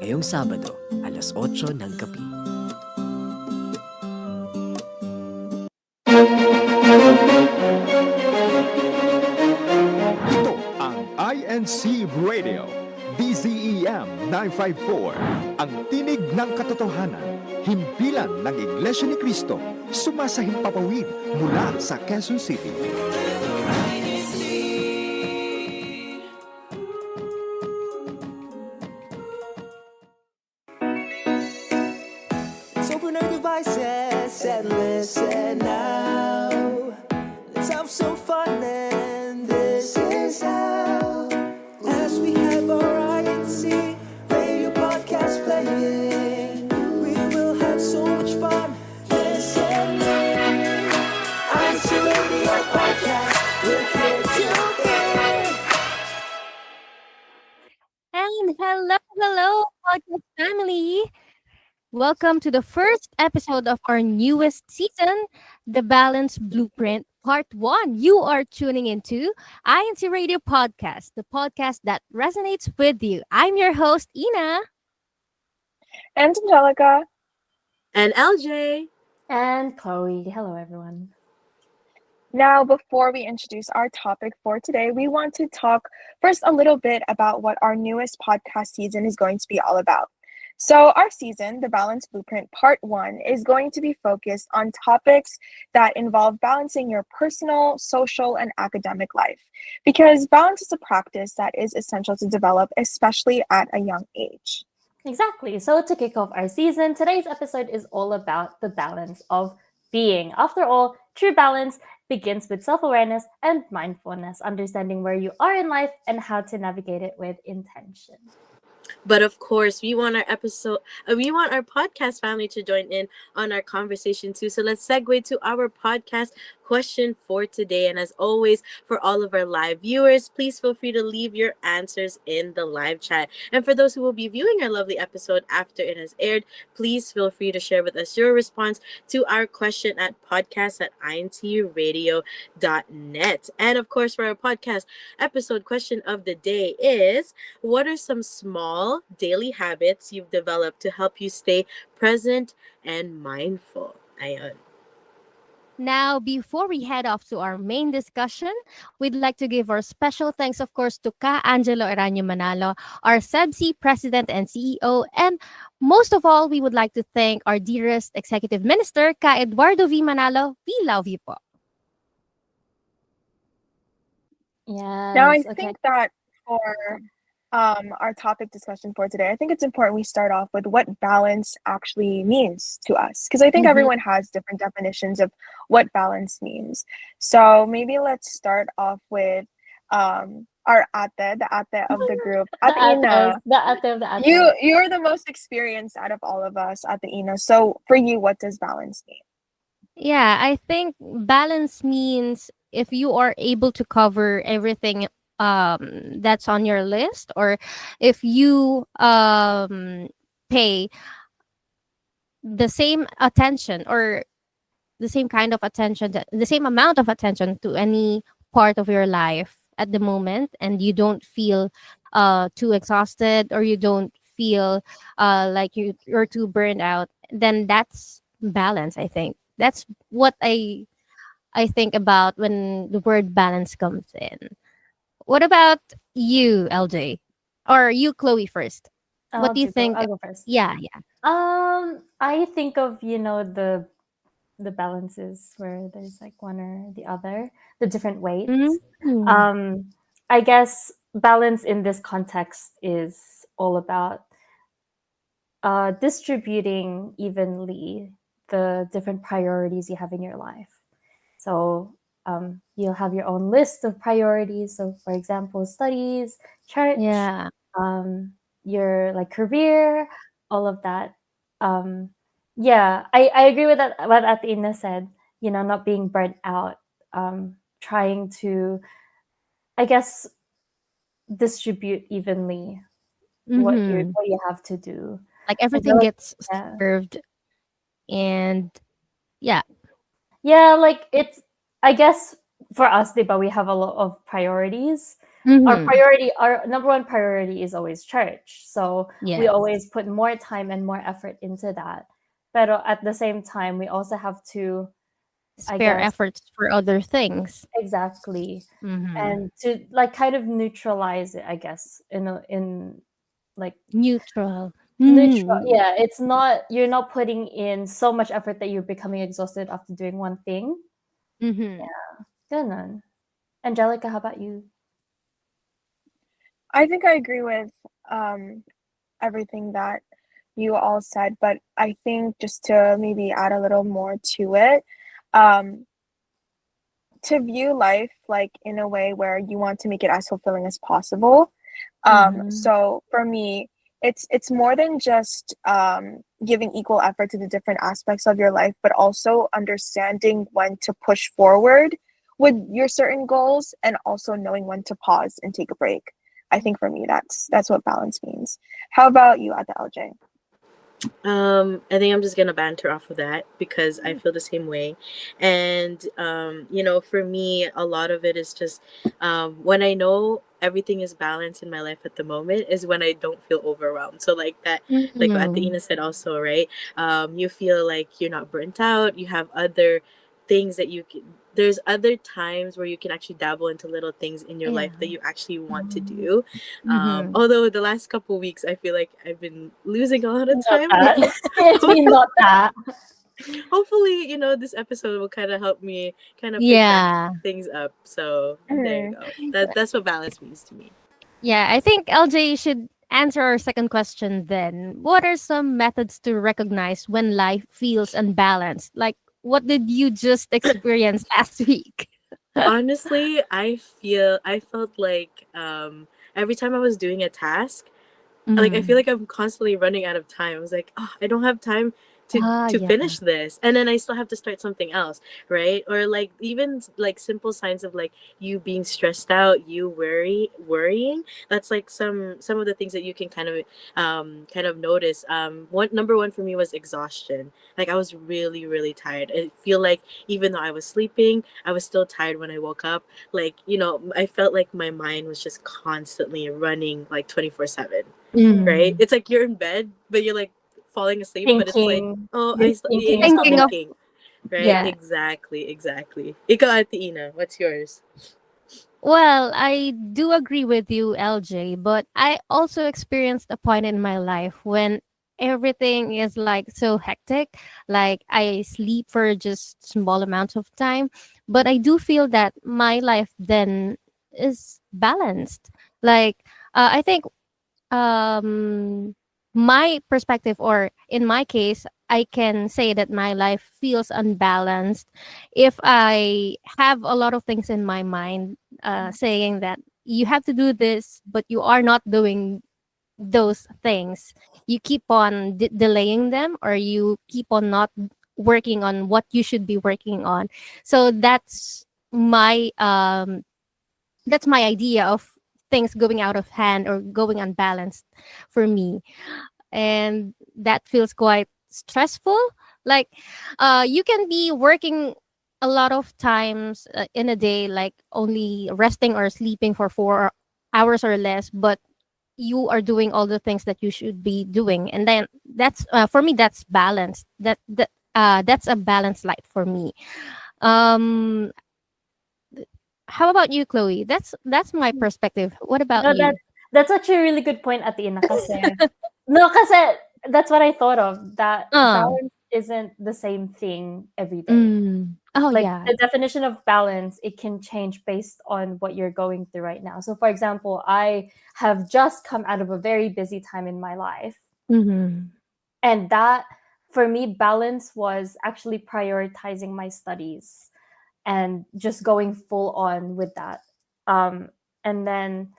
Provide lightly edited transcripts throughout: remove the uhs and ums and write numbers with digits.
ngayong Sabado, alas 8 ng gabi. Ito ang INCRadio, DZEM 954, ang tinig ng katotohanan, himpilan ng Iglesia ni Cristo, sumasahimpapawid mula sa Quezon City. Let's open our devices and listen now. Let's have some fun, and this is how. As we have our INC radio podcast playing, we will have so much fun. Listen, INC Radio Podcast, we're here to hear. And hello, podcast family. Welcome to the first episode of our newest season, The Balance Blueprint Part 1. You are tuning into INCRadio Podcast, the podcast that resonates with you. I'm your host, Ina. And Angelica. And LJ. And Chloe. Hello, everyone. Now, before we introduce our topic for today, we want to talk first a little bit about what our newest podcast season is going to be all about. So our season, The Balance Blueprint Part 1, is going to be focused on topics that involve balancing your personal, social, and academic life. Because balance is a practice that is essential to develop, especially at a young age. Exactly. So to kick off our season, today's episode is all about the balance of being. After all, true balance begins with self-awareness and mindfulness, understanding where you are in life and how to navigate it with intention. But of course, we want our podcast family to join in on our conversation too. So let's segue to our podcast question for today. And as always, for all of our live viewers, please feel free to leave your answers in the live chat. And for those who will be viewing our lovely episode after it has aired, please feel free to share with us your response to our question at podcast@incradio.net. And of course, for our podcast episode question of the day is, what are some small daily habits you've developed to help you stay present and mindful? Ayon. Now, before we head off to our main discussion, we'd like to give our special thanks, of course, to Ka Angelo Eranio Manalo, our CEBSI President and CEO. And most of all, we would like to thank our dearest Executive Minister, Ka Eduardo V. Manalo. We love you po. Yes. Now, I okay. think that for our topic discussion for today, I think it's important we start off with what balance actually means to us, because I think everyone has different definitions of what balance means. So maybe let's start off with our ate, the ate of the group, Ate Ina. The ate of the ate. You're the most experienced out of all of us, Ate Ina. So for you, what does balance mean? Yeah, I think balance means if you are able to cover everything that's on your list, or if you pay the same attention or the same kind of attention, the same amount of attention to any part of your life at the moment, and you don't feel too exhausted, or you don't feel like you're too burned out, then that's balance. I think that's what I think about when the word balance comes in. What about you, LJ? Or you, Chloe, first? What do you think? I'll go first. Yeah. I think of, the balances where there's like one or the other, the different weights. Mhm. I guess balance in this context is all about distributing evenly the different priorities you have in your life. So you'll have your own list of priorities. So, for example, studies, church, Yeah. your like career, all of that. I agree with that. What Athena said, not being burnt out, trying to, I guess, distribute evenly what Mhm. you have to do. Like I everything feel like, gets yeah. served, and yeah. Yeah, like it's, I guess for us, but we have a lot of priorities. Mm-hmm. our number one priority is always church. So we Yes. always put more time and more effort into that. But at the same time, we also have to, I Spare guess, efforts for other things. exactly, Mm-hmm. and to like kind of neutralize it, I guess, in like Neutral. neutral. Mm-hmm. Yeah, it's not, you're not putting in so much effort that you're becoming exhausted after doing one thing. Mm-hmm. Ganun. Angelica, how about you? I think I agree with um, everything that you all said, but I think just to maybe add a little more to it, um, to view life like in a way where you want to make it as fulfilling as possible. Mm-hmm. So for me, it's more than just giving equal effort to the different aspects of your life, but also understanding when to push forward with your certain goals and also knowing when to pause and take a break. I think for me, that's what balance means. How about you, Ate LJ? I think I'm just gonna banter off of that because I feel the same way, and for me, a lot of it is just when I know everything is balanced in my life at the moment is when I don't feel overwhelmed. So like that, like what Mm-hmm. Athena said also, right? You feel like you're not burnt out. You have other things that you can. There's other times where you can actually dabble into little things in your life Yeah. that you actually want to Mhm. do. Mm-hmm. Although the last couple weeks, I feel like I've been losing a lot of Not time. that. It's been not that. Hopefully, this episode will kind of help me kind of pick back Yeah. things up. So there you Mhm. go. That's what balance means to me. Yeah, I think LJ should answer our second question then. What are some methods to recognize when life feels unbalanced? Like, what did you just experience last week? Honestly, I felt like every time I was doing a task, like I feel Mm-hmm. like I'm constantly running out of time. I was like, oh, I don't have time to Ah, to yeah. finish this, and then I still have to start something else, right? Or like even like simple signs of like you being stressed out, you worrying. That's like some of the things that you can kind of notice. One number one for me was exhaustion. Like I was really really tired. I feel like even though I was sleeping, I was still tired when I woke up. Like I felt like my mind was just constantly running like 24/7, right? Mm. It's like you're in bed, but you're like falling asleep, but it's like, Thinking. oh, You're thinking you're of still Thinking of, something. thinking, right? yeah. Yeah. Exactly. Ikaw, Ate Ina, what's yours? Well, I do agree with you, LJ, but I also experienced a point in my life when everything is like so hectic. Like I sleep for just small amounts of time, but I do feel that my life then is balanced. Like I think um my perspective, or in my case, I can say that my life feels unbalanced if I have a lot of things in my mind saying that you have to do this but you are not doing those things. You keep on delaying them, or you keep on not working on what you should be working on. So that's my idea of things going out of hand or going unbalanced for me, and that feels quite stressful. Like you can be working a lot of times in a day, like only resting or sleeping for 4 hours or less, but you are doing all the things that you should be doing, and then that's for me that's balanced. That's a balanced life for me. um how about you, Chloe? That's my perspective. What about No, you? that's actually a really good point, at the end. No, kasi that's what I thought of. That uh balance isn't the same thing every day. oh Like yeah. the definition of balance, it can change based on what you're going through right now. So, for example, I have just come out of a very busy time in my life, Mm-hmm. and that, for me, balance was actually prioritizing my studies and just going full on with that. Um, and then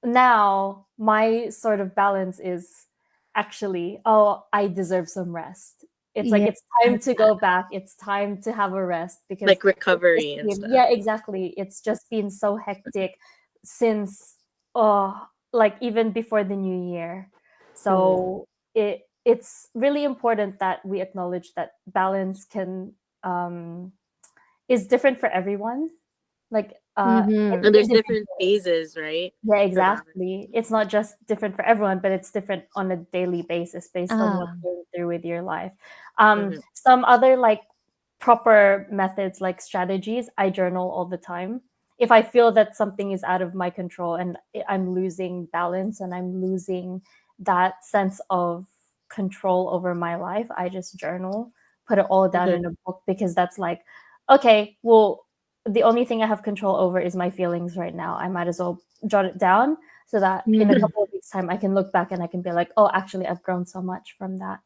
now my sort of balance is actually, oh, I deserve some rest. It's like Yeah. it's time to go back. It's time to have a rest because Like recovery and stuff. yeah, exactly. It's just been so hectic since like even before the new year. Mhm. So it's really important that we acknowledge that balance can is different for everyone. Like Mm-hmm. And there's different individual. phases, right? Yeah, For balance. exactly. It's not just different for everyone, but it's different on a daily basis based on what Ah. you're going through with your life. Mm-hmm. Some other like proper methods, like strategies, I journal all the time. If I feel that something is out of my control and I'm losing balance and I'm losing that sense of control over my life, I just journal, put it all down Mm-hmm. in a book, because that's like, okay, well, the only thing I have control over is my feelings right now. I might as well jot it down so that in a Mm-hmm. couple of weeks' time I can look back and I can be like, oh, actually, I've grown so much from that.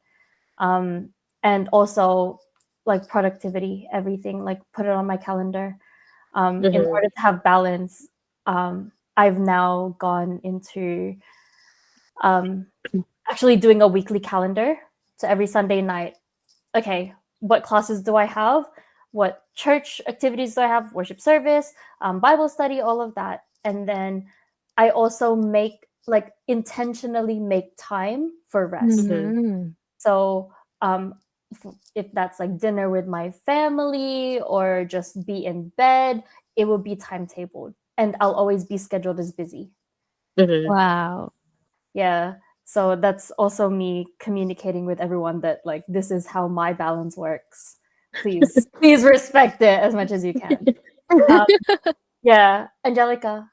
Um, and also, like productivity, everything, like put it on my calendar. In Mm-hmm. order to have balance, I've now gone into um, actually doing a weekly calendar. So every Sunday night, okay, what classes do I have? What church activities do I have? Worship service, Bible study, all of that. And then I also make, like, intentionally make time for rest. Mm-hmm. Mm-hmm. So if that's like dinner with my family or just be in bed, it will be timetabled. And I'll always be scheduled as busy. Mm-hmm. Wow. Yeah. So that's also me communicating with everyone that like this is how my balance works. Please respect it as much as you can. Um, yeah, Angelica.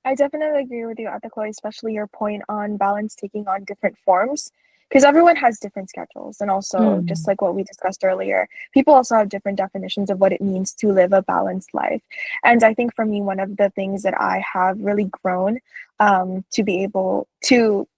I definitely agree with you, Atakoi, especially your point on balance taking on different forms. Because everyone has different schedules. And also, just Mm. like what we discussed earlier, people also have different definitions of what it means to live a balanced life. And I think for me, one of the things that I have really grown to be able to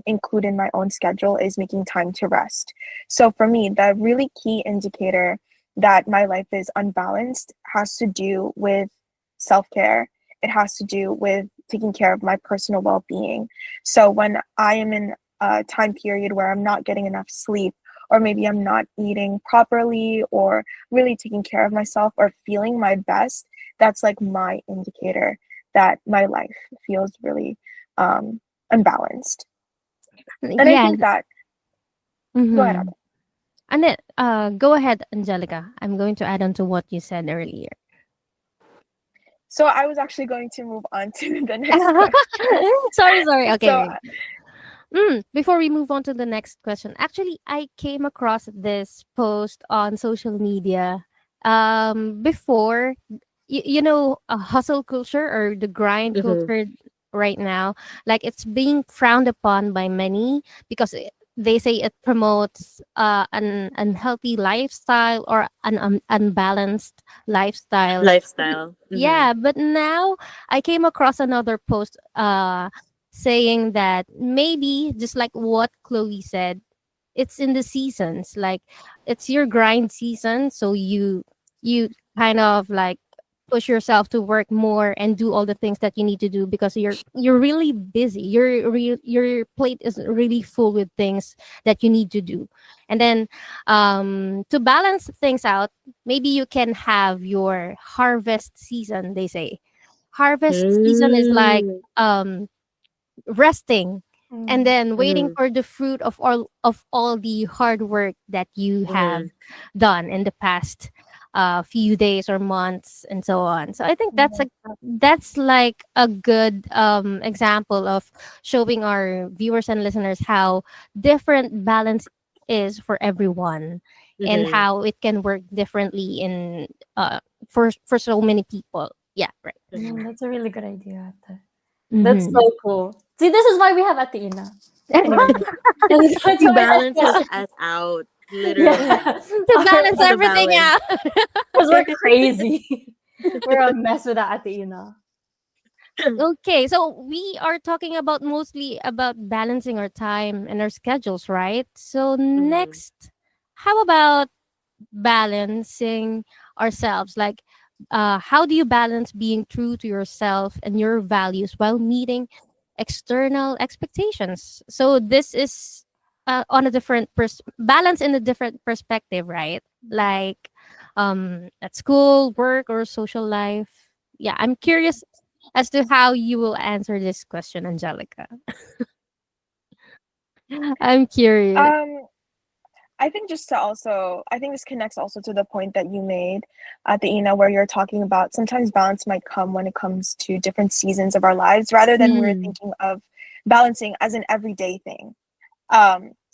include in my own schedule is making time to rest. So for me, the really key indicator that my life is unbalanced has to do with self care. It has to do with taking care of my personal well being. So when I am in a time period where I'm not getting enough sleep, or maybe I'm not eating properly, or really taking care of myself, or feeling my best, that's like my indicator that my life feels really unbalanced. And I Yeah. think that, go ahead, Mm-hmm. Ate. And then, go ahead, Angelica. I'm going to add on to what you said earlier. So I was actually going to move on to the next question. Sorry, sorry. Okay, So wait. Before we move on to the next question, actually, I came across this post on social media. Before, hustle culture or the grind Mm-hmm. culture right now, like it's being frowned upon by many because they say it promotes an unhealthy lifestyle or an unbalanced lifestyle. Lifestyle. Mm-hmm. Yeah, but now I came across another post saying that maybe just like what Chloe said, it's in the seasons. Like it's your grind season, so you kind of like push yourself to work more and do all the things that you need to do because you're really busy. Your plate is really full with things that you need to do. And then to balance things out, maybe you can have your harvest season, they say. Harvest season is like Mm-hmm. resting and Mm. then waiting for the fruit of all the hard work that you have Mm-hmm. done in the past few days or months and so on. So I think Mhm. that's like a good example of showing our viewers and listeners how different balance is for everyone and Mm-hmm. how it can work differently in for so many people. Yeah, right. Mm-hmm. That's a really good idea, Ate. That's Mm-hmm. so cool. See, this is why we have Ate Ina. Anyway, that's She why balances us out, yeah, literally. To balance She's a everything balance. out. because we're crazy. We're a mess with that Ate Ina. Okay, so we are talking about mostly about balancing our time and our schedules, right? So Mm-hmm. next, how about balancing ourselves? Like, how do you balance being true to yourself and your values while meeting external expectations? So this is on a different balance in a different perspective, right? Like, at school, work, or social life. Yeah, I'm curious as to how you will answer this question, Angelica. I'm curious. um, I think just to also, I think this connects also to the point that you made at the Ina, where you're talking about sometimes balance might come when it comes to different seasons of our lives, rather than we're Mm. thinking of balancing as an everyday thing.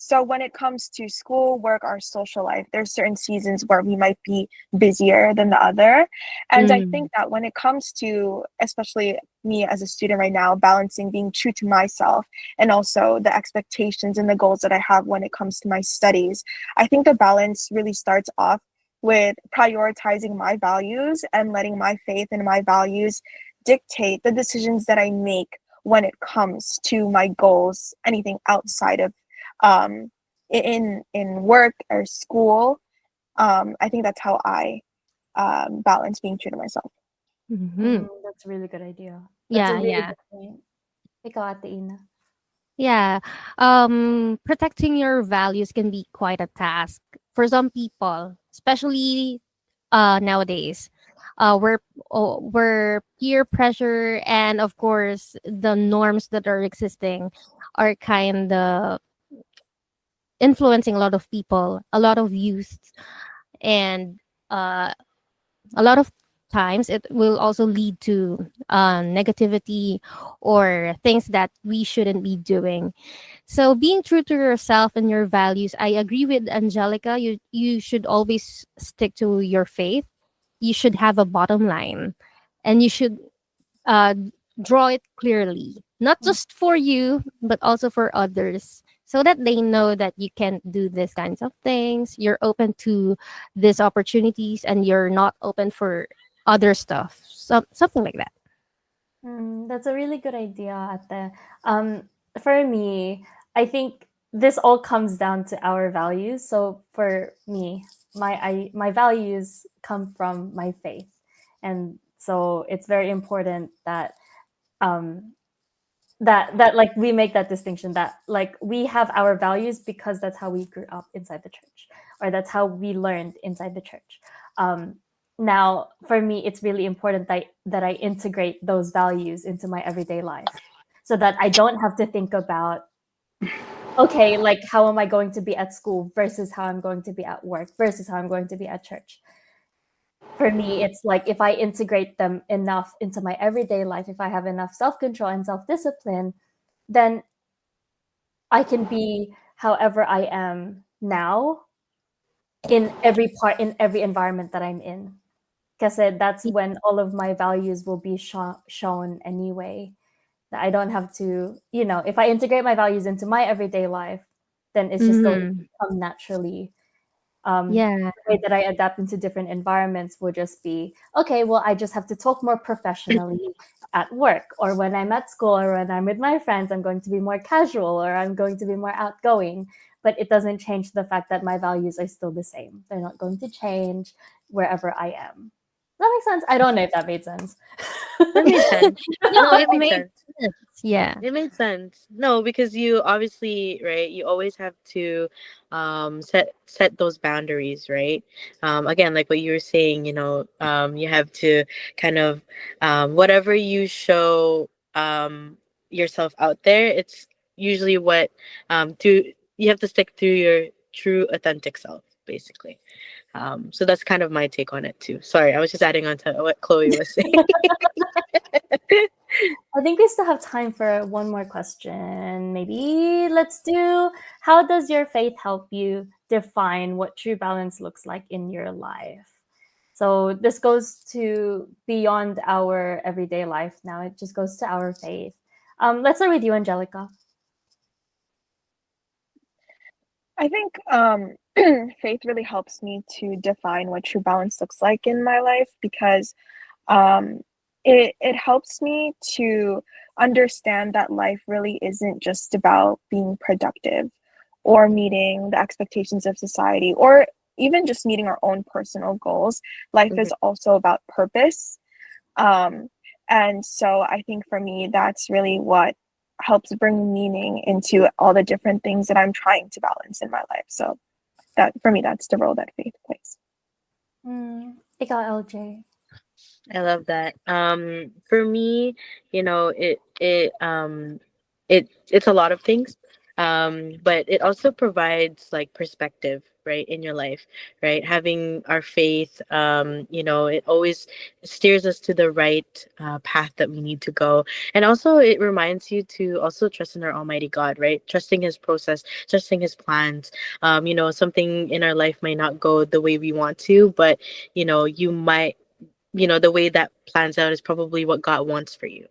So when it comes to school, work, or social life, there's certain seasons where we might be busier than the other. And I Mm. think that when it comes to, especially me as a student right now, balancing being true to myself and also the expectations and the goals that I have when it comes to my studies, I think the balance really starts off with prioritizing my values and letting my faith and my values dictate the decisions that I make when it comes to my goals, anything outside of um, in work or school. I think that's how I balance being true to myself. Mhm. That's a really good idea. That's a Yeah, really yeah. good point. Ikaw, Ate Ina. Yeah. Protecting your values can be quite a task for some people, especially nowadays. Where peer pressure and of course the norms that are existing are kind of influencing a lot of people, a lot of youth, and uh, a lot of times it will also lead to negativity or things that we shouldn't be doing. So being true to yourself and your values, I agree with Angelica. You should always stick to your faith. You should have a bottom line, and you should uh, draw it clearly, not just for you, but also for others, so that they know that you can do these kinds of things. You're open to these opportunities, and you're not open for other stuff. Something like that. That's a really good idea, Ate. For me, I think this all comes down to our values. So for me, my values come from my faith, and so it's very important that um, that like we make that distinction, that like we have our values because that's how we grew up inside the church, or that's how we learned inside the church. um, Now for me it's really important that I integrate those values into my everyday life, so that I don't have to think about, okay, like how am I going to be at school versus how I'm going to be at work versus how I'm going to be at church. For me, it's like if I integrate them enough into my everyday life, if I have enough self-control and self-discipline, then I can be however I am now in every part, in every environment that I'm in. Because that's when all of my values will be shown anyway. That I don't have to, if I integrate my values into my everyday life, then it's just going to Mm-hmm. come naturally. Yeah. The way that I adapt into different environments will just be, okay, well, I just have to talk more professionally at work, or when I'm at school, or when I'm with my friends, I'm going to be more casual, or I'm going to be more outgoing. But it doesn't change the fact that my values are still the same. They're not going to change wherever I am. Does that make sense? I don't know if that made sense. That made sense. No, No, it it made made sense. sense. Yeah. It made sense. No, because you obviously, right, you always have to set those boundaries, right? Again, like what you were saying, you have to kind of whatever you show yourself out there, it's usually what to you have to stick to your true authentic self, basically. So that's kind of my take on it too. Sorry, I was just adding on to what Chloe was saying. I think we still have time for one more question. Maybe let's do, how does your faith help you define what true balance looks like in your life? So this goes to beyond our everyday life now. It just goes to our faith. Let's start with you, Angelica. I think faith really helps me to define what true balance looks like in my life, because um, it helps me to understand that life really isn't just about being productive or meeting the expectations of society, or even just meeting our own personal goals. Life Mhm. is also about purpose. Um, and so I think for me, that's really what helps bring meaning into all the different things that I'm trying to balance in my life. So that for me, that's the role that faith plays. Ikaw, LJ. I love that. For me, it it's a lot of things. But it also provides like perspective, right, in your life, right? Having our faith, it always steers us to the right path that we need to go. And also it reminds you to also trust in our Almighty God, right? Trusting His process, trusting His plans. Something in our life might not go the way we want to, but you might, the way that plans out is probably what God wants for you,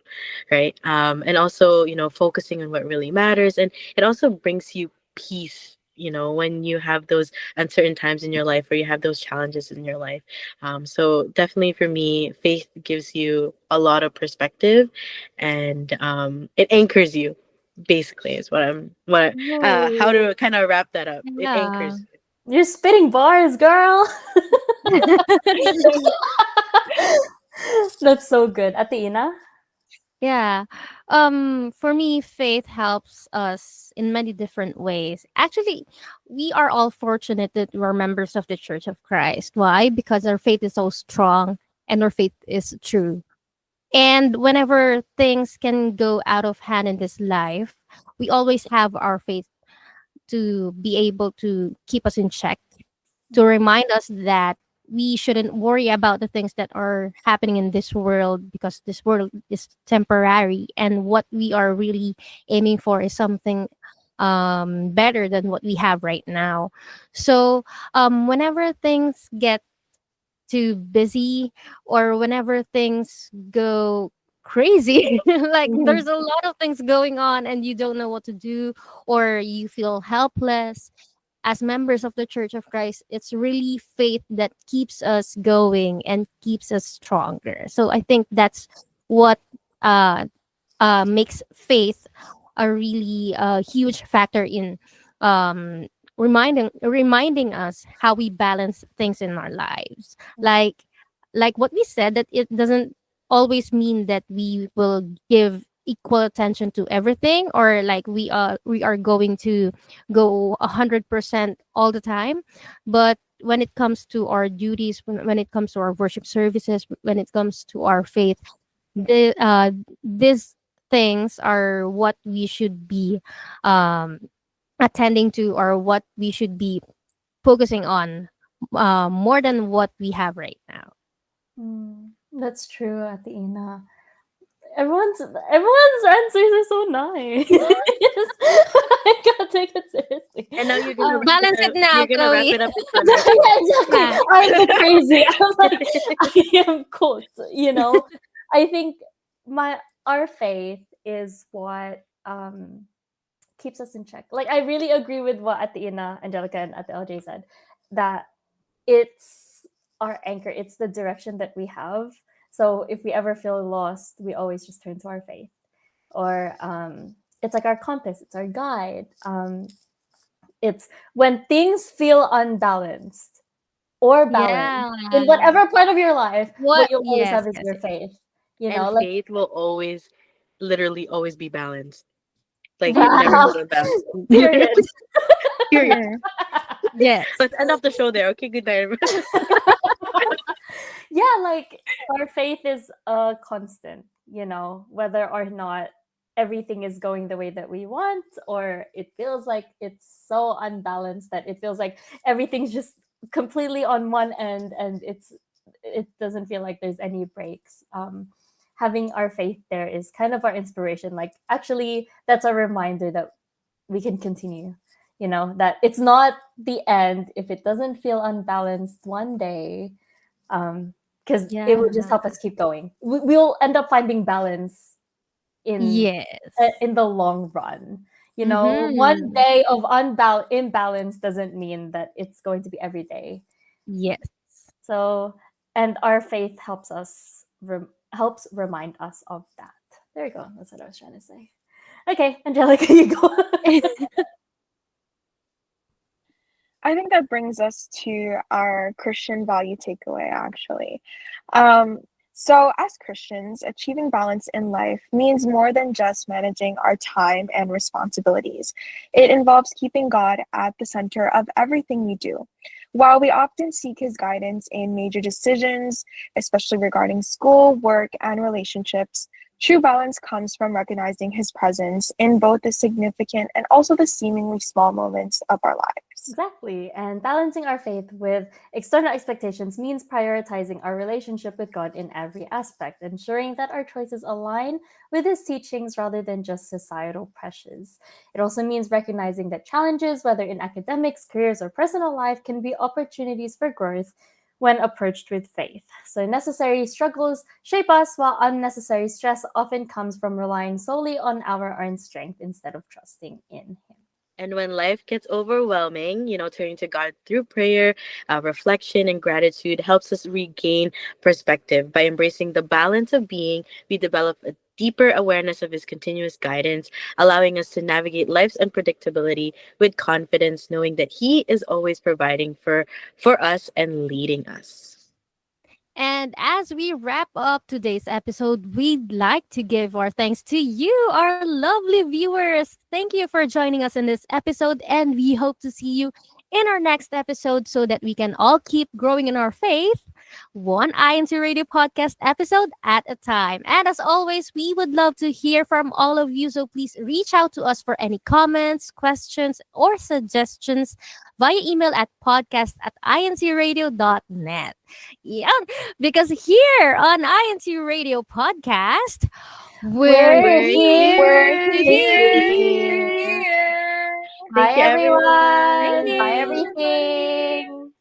right? And also, focusing on what really matters. And it also brings you peace, when you have those uncertain times in your life or you have those challenges in your life. So definitely for me, faith gives you a lot of perspective, and it anchors you, basically, is how Oh, to kind of wrap that up. It yeah. anchors. You're spitting bars, girl. That's so good. Atina? Yeah. For me, faith helps us in many different ways. Actually, we are all fortunate that we are members of the Church of Christ. Why? Because our faith is so strong and our faith is true. And whenever things can go out of hand in this life, we always have our faith to be able to keep us in check, to remind us that we shouldn't worry about the things that are happening in this world, because this world is temporary, and what we are really aiming for is something better than what we have right now. So whenever things get too busy, or whenever things go crazy, like Mhm. there's a lot of things going on and you don't know what to do, or you feel helpless, as members of the Church of Christ, it's really faith that keeps us going and keeps us stronger. So I think that's what uh, makes faith a really huge factor in um, reminding us how we balance things in our lives. Like what we said, that it doesn't always mean that we will give equal attention to everything, or like we are going to go 100% all the time. But when it comes to our duties, when it comes to our worship services, when it comes to our faith, these things are what we should be um, attending to, or what we should be focusing on more than what we have right now. That's true, Atina. Everyone's answers are so nice. I gotta take it seriously. And now you're gonna Balance it now, you're gonna wrap Chloe. it up with Yeah, Sunday. exactly. Yeah. I'm so crazy. I'm like, I am cooked. I think my our faith is what keeps us in check. Like, I really agree with what Atina, Angelica, and Ate LJ said, that it's our anchor. It's the direction that we have. So if we ever feel lost, we always just turn to our faith. Or it's like our compass. It's our guide. It's when things feel unbalanced or balanced Yeah. in whatever part of your life, what What? you'll always Yes, have is yes, your yes. faith. And Like, faith will always, literally always be balanced. Like it never wow, goes unbalanced. period. Period. Mhm. Yes. Let's end off the show there. Okay, good night. Yeah, like our faith is a constant, whether or not everything is going the way that we want, or it feels like it's so unbalanced that it feels like everything's just completely on one end, and it doesn't feel like there's any breaks. Having our faith there is kind of our inspiration. Like, actually, that's a reminder that we can continue, that it's not the end if it doesn't feel unbalanced one day, because it Yeah. would just help us keep going. We'll end up finding balance in Yes. in the long run. One Mm-hmm. day of imbalance doesn't mean that it's going to be every day. Yes. So, and our faith helps remind us of that. There you go. That's what I was trying to say. Okay, Angelica, you go. I think that brings us to our Christian value takeaway, actually. Um, so, as Christians, achieving balance in life means more than just managing our time and responsibilities. It involves keeping God at the center of everything we do. While we often seek His guidance in major decisions, especially regarding school, work, and relationships, True balance comes from recognizing His presence in both the significant and also the seemingly small moments of our lives. Exactly. And balancing our faith with external expectations means prioritizing our relationship with God in every aspect, ensuring that our choices align with His teachings rather than just societal pressures. It also means recognizing that challenges, whether in academics, careers, or personal life, can be opportunities for growth when approached with faith. So necessary struggles shape us, while unnecessary stress often comes from relying solely on our own strength instead of trusting in Him. And when life gets overwhelming, turning to God through prayer, reflection, and gratitude helps us regain perspective. By embracing the balance of being, we develop a deeper awareness of His continuous guidance, allowing us to navigate life's unpredictability with confidence, knowing that He is always providing for us and leading us. And as we wrap up today's episode, we'd like to give our thanks to you, our lovely viewers. Thank you for joining us in this episode, and we hope to see you in our next episode so that we can all keep growing in our faith, one INCRadio podcast episode at a time. And as always, we would love to hear from all of you, so please reach out to us for any comments, questions, or suggestions via email at podcast@incradio.net. Yeah, because here on INC Radio Podcast, we're We're here here We're to to hear. hear. Thank Bye, you, Thank everyone. everyone. Bye, you. everything.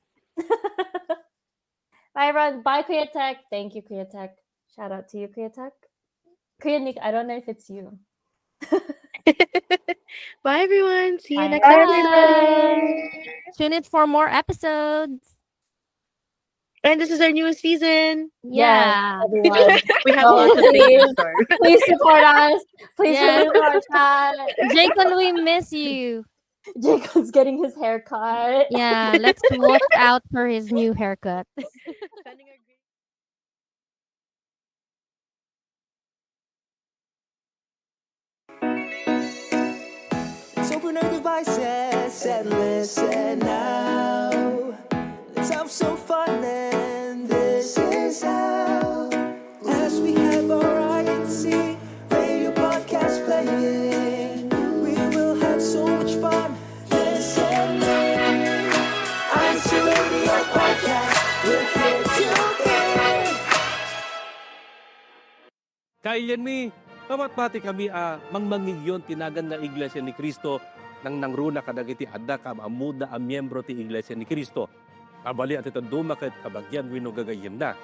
Bye, everyone. Bye, Kuya Tech. Thank you, Kuya Tech. Shout out to you, Kuya Tech. Kuya Nick, I don't know if it's you. Bye, everyone. See you Bye, next Bye, episode. everybody. Tune in for more episodes. And this is our newest season. Yes, Yeah. everyone. We have So lots of things in please, store. please support us. Please Yeah. listen to our chat. Jacob, we miss you. Jacob's getting his hair cut. Yeah, let's watch out for his new haircut. Sending our Let's open our devices and listen now. Let's have some fun, and this is how. As we have our INC radio podcast playing, we will have so much fun listening. INC Radio Podcast, we're here today. Kailan mi, pati kami mangmangigyon tinagan na Iglesia ni Cristo nang nangruna kadagiti adda ka maamuda a miyembro ti Iglesia ni Cristo. Kabali at ito dumakit kabagyan wino gagayem na.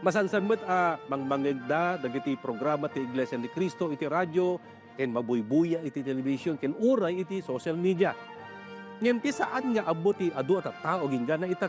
Masansamot mangmangigda dagiti programa ti Iglesia ni Cristo iti radyo, ken mabuybuya iti television, ken uray iti social media. Ngem ti saan nga abuti adu at tao ginggana ita